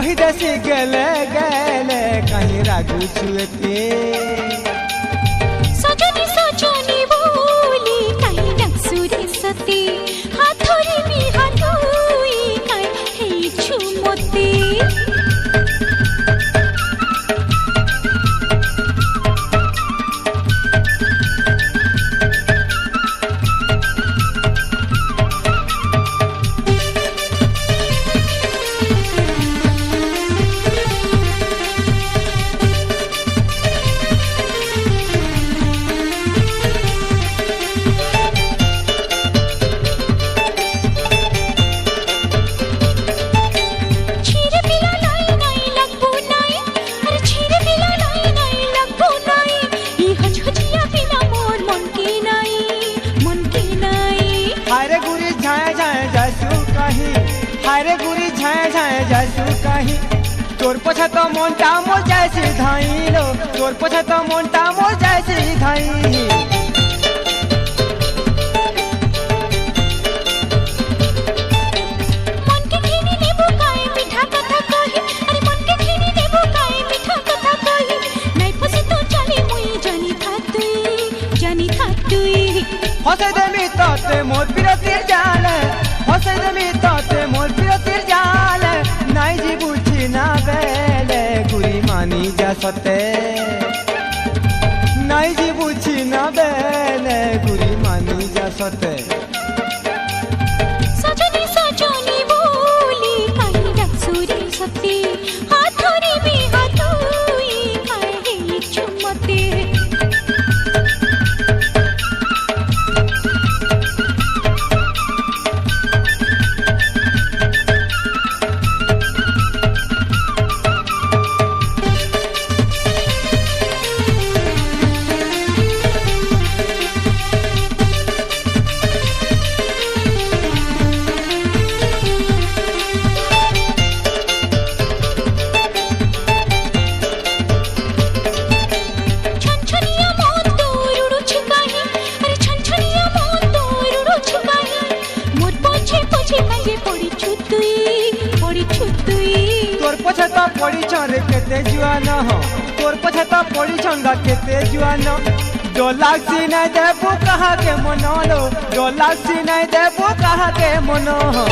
कही देसी गेले गेले कहीं रागू छुएते सजनी सजनी बोली कहीं नक्सुरी सती हाथोरी भी हाथोई कहीं छुमती हायरे गुरी झाए झाए जासू कहीं तोर पोछा तो मोंटा मोर जैसी धाई लो तोर पोछा तो मोंटा मोर जैसी धाई मन के खीनी लेबू काए मीठा कथा कही अरे मन के खीनी लेबू काए मीठा कथा कही नहीं फसे तो चली मुई जानी था तुई हसे देमी तोते मोर पिरतिर जाले हसे देमी तोते मोर पिरतिर जाले नाई जी बुझी ना बेले गुरी मानी जा सते नाई जी बुझी ना बेले गुरी मानी जा सते सजनी सजनी बोली कहीं नक्सुरी सती हाथोरी भी हाथोई कहीं छुमती तोर पोछा तो पड़ी रे केते जुआन हो तोर पोछा तो पड़ी गा केते जुआन डोलाक्सी नहीं देबू कहा के मनो लो डोलाक्सी नहीं देबू कहा के मनो हो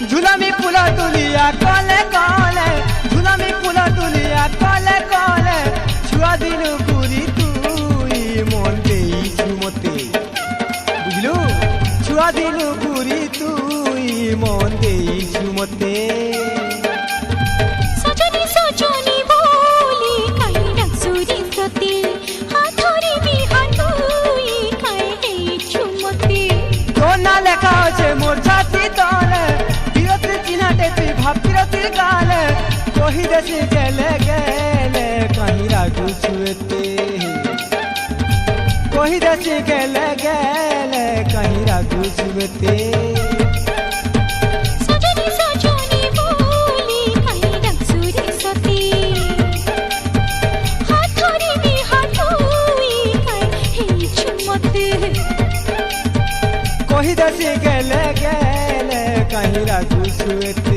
झुलामी पुला दुलिया कले कले झुलामी पुला दुलिया कले कले छुआ दिलु गुरी तुई मन देई छुमते बुझलु छुआ दिलु गुरी तुई मन देई छुमते सजनी सजनी बोली कहीं नक्सुरी सती हाथोरी भी हाथोई कहीं छुमती तो ना लेखा छे मोर छाती तले भापतिर गाले कही देसी गेले गेले कहीं रागू छुएते कही देसी गेले गेले कहीं रागू छुएते सजनी सजनी बोली कहीं नक्सुरी सती हाथोरी भी हाथोई कहीं छुमते कही देसी गेले गेले कहीं रागू छुएते